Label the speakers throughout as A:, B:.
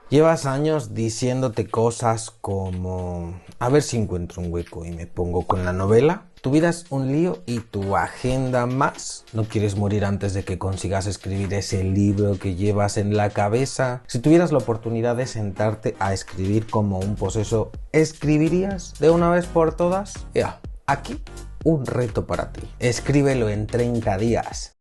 A: Llevas años diciéndote cosas como a ver si encuentro un hueco y me pongo con la novela. Tu vida es un lío y tu agenda más. No quieres morir antes de que consigas escribir ese libro que llevas en la cabeza. Si tuvieras la oportunidad de sentarte a escribir como un poseso, ¿escribirías de una vez por todas? Ya, aquí un reto para ti. Escríbelo en 30 días.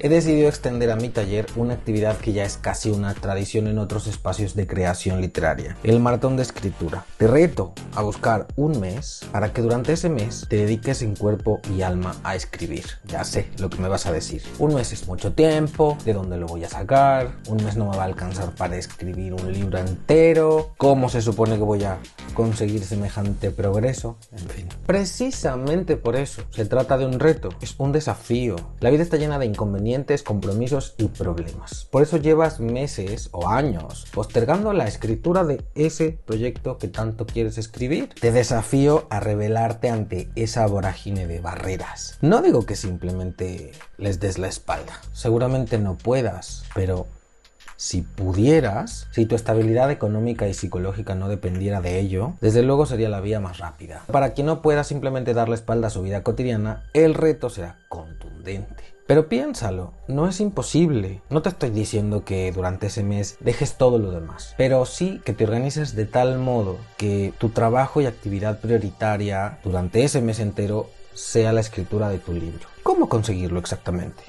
A: He decidido extender a mi taller una actividad que ya es casi una tradición en otros espacios de creación literaria, el maratón de escritura. Te reto a buscar un mes para que durante ese mes te dediques en cuerpo y alma a escribir. Ya sé lo que me vas a decir. Un mes es mucho tiempo, ¿de dónde lo voy a sacar? Un mes no me va a alcanzar para escribir un libro entero. ¿Cómo se supone que voy a conseguir semejante progreso? En fin. Precisamente por eso se trata de un reto, es un desafío. La vida está llena de inconvenientes, compromisos y problemas. Por eso llevas meses o años postergando la escritura de ese proyecto que tanto quieres escribir. Te desafío a rebelarte ante esa vorágine de barreras. No digo que simplemente les des la espalda. Seguramente no puedas, pero si pudieras, si tu estabilidad económica y psicológica no dependiera de ello, desde luego sería la vía más rápida. Para quien no pueda simplemente dar la espalda a su vida cotidiana, el reto será contundente. Pero piénsalo, no es imposible. No te estoy diciendo que durante ese mes dejes todo lo demás, pero sí que te organices de tal modo que tu trabajo y actividad prioritaria durante ese mes entero sea la escritura de tu libro. ¿Cómo conseguirlo exactamente?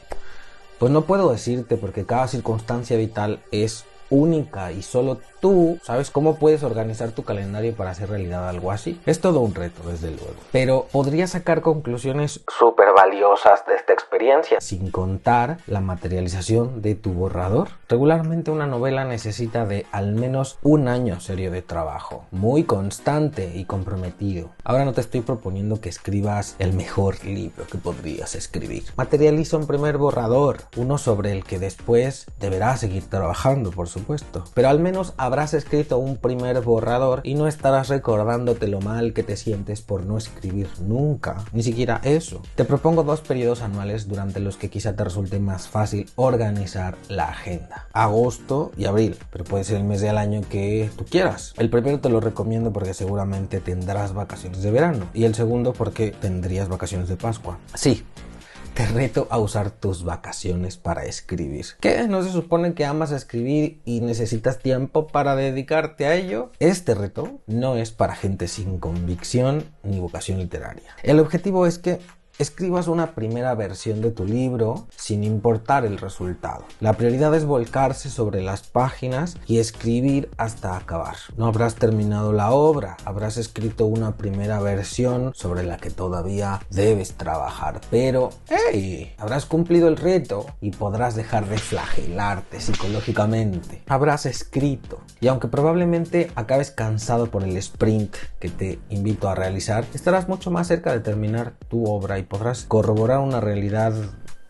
A: Pues no puedo decirte porque cada circunstancia vital es única y solo tú sabes cómo puedes organizar tu calendario para hacer realidad algo así. Es todo un reto, desde luego. Pero podrías sacar conclusiones súper valiosas de esta experiencia, sin contar la materialización de tu borrador. Regularmente una novela necesita de al menos un año serio de trabajo, muy constante y comprometido. Ahora no te estoy proponiendo que escribas el mejor libro que podrías escribir. Materializa un primer borrador, uno sobre el que después deberás seguir trabajando, por supuesto. Pero al menos habrás escrito un primer borrador y no estarás recordándote lo mal que te sientes por no escribir nunca, ni siquiera eso. Te propongo 2 periodos anuales durante los que quizá te resulte más fácil organizar la agenda. Agosto y abril, pero puede ser el mes del año que tú quieras. El primero te lo recomiendo porque seguramente tendrás vacaciones de verano y el segundo porque tendrías vacaciones de Pascua. Sí. Te reto a usar tus vacaciones para escribir. ¿Qué? ¿No se supone que amas escribir y necesitas tiempo para dedicarte a ello? Este reto no es para gente sin convicción ni vocación literaria. El objetivo es que escribas una primera versión de tu libro sin importar el resultado. La prioridad es volcarse sobre las páginas y escribir hasta acabar. No habrás terminado la obra, habrás escrito una primera versión sobre la que todavía debes trabajar, pero ¡hey! Habrás cumplido el reto y podrás dejar de flagelarte psicológicamente. Habrás escrito y aunque probablemente acabes cansado por el sprint que te invito a realizar, estarás mucho más cerca de terminar tu obra y podrás corroborar una realidad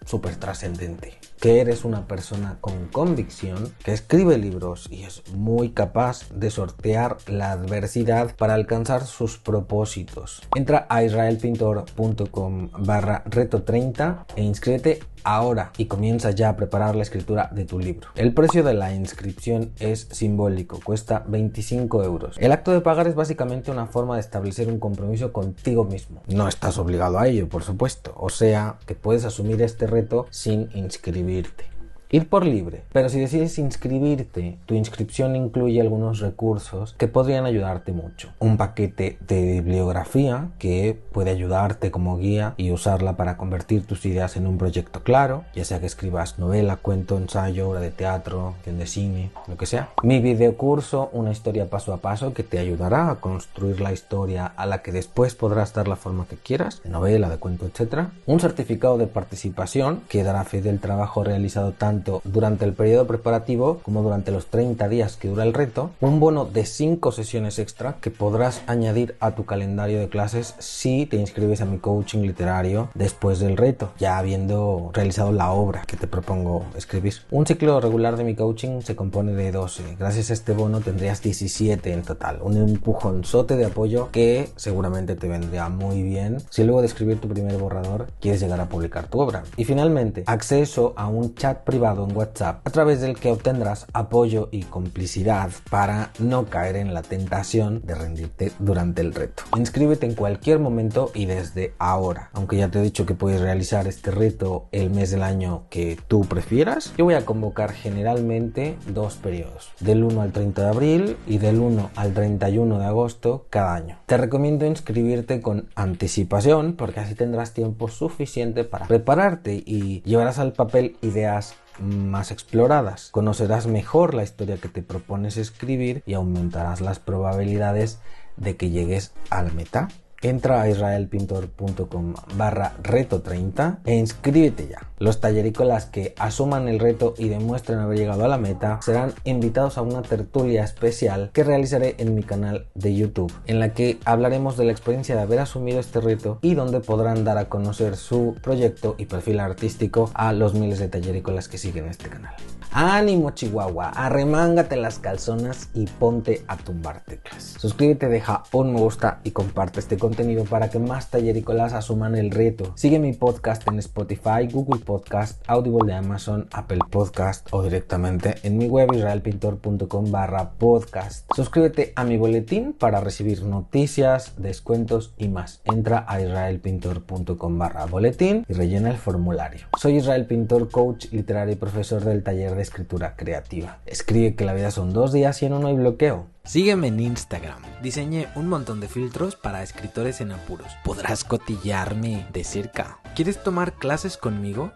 A: súper trascendente, que eres una persona con convicción, que escribe libros y es muy capaz de sortear la adversidad para alcanzar sus propósitos. Entra a israelpintor.com/reto30 e inscríbete ahora y comienza ya a preparar la escritura de tu libro. El precio de la inscripción es simbólico, cuesta 25 euros. El acto de pagar es básicamente una forma de establecer un compromiso contigo mismo. No estás obligado a ello, por supuesto, o sea que puedes asumir este reto sin inscribirte. Ir por libre, pero si decides inscribirte, tu inscripción incluye algunos recursos que podrían ayudarte mucho. Un paquete de bibliografía que puede ayudarte como guía y usarla para convertir tus ideas en un proyecto claro, ya sea que escribas novela, cuento, ensayo, obra de teatro, guion de cine, lo que sea. Mi videocurso, una historia paso a paso que te ayudará a construir la historia a la que después podrás dar la forma que quieras, de novela, de cuento, etc. Un certificado de participación que dará fe del trabajo realizado tanto tanto durante el periodo preparativo como durante los 30 días que dura el reto, un bono de 5 sesiones extra que podrás añadir a tu calendario de clases si te inscribes a mi coaching literario después del reto, ya habiendo realizado la obra que te propongo escribir. Un ciclo regular de mi coaching se compone de 12. Gracias a este bono tendrías 17 en total, un empujonzote de apoyo que seguramente te vendría muy bien si luego de escribir tu primer borrador quieres llegar a publicar tu obra. Y finalmente, acceso a un chat privado en WhatsApp a través del que obtendrás apoyo y complicidad para no caer en la tentación de rendirte durante el reto. Inscríbete en cualquier momento y desde ahora. Aunque ya te he dicho que puedes realizar este reto el mes del año que tú prefieras, yo voy a convocar generalmente 2 periodos, del 1 al 30 de abril y del 1 al 31 de agosto cada año. Te recomiendo inscribirte con anticipación porque así tendrás tiempo suficiente para prepararte y llevarás al papel ideas más exploradas. Conocerás mejor la historia que te propones escribir y aumentarás las probabilidades de que llegues a la meta. Entra a israelpintor.com/reto30 e inscríbete ya. Los tallerícolas que asuman el reto y demuestren haber llegado a la meta serán invitados a una tertulia especial que realizaré en mi canal de YouTube, en la que hablaremos de la experiencia de haber asumido este reto y donde podrán dar a conocer su proyecto y perfil artístico a los miles de tallerícolas que siguen este canal. ¡Ánimo, Chihuahua! Arremángate las calzonas y ponte a tumbar teclas. Suscríbete, deja un me gusta y comparte este contenido para que más tallerícolas asuman el reto. Sigue mi podcast en Spotify, Google Podcast, Audible de Amazon, Apple Podcast o directamente en mi web israelpintor.com/podcast. Suscríbete a mi boletín para recibir noticias, descuentos y más. Entra a israelpintor.com/boletín y rellena el formulario. Soy Israel Pintor, coach literario y profesor del taller de escritura creativa. Escribe que la vida son 2 días y en uno hay bloqueo.
B: Sígueme en Instagram. Diseñé un montón de filtros para escritores en apuros. Podrás cotillarme de cerca. ¿Quieres tomar clases conmigo?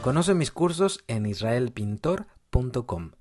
B: Conoce mis cursos en israelpintor.com.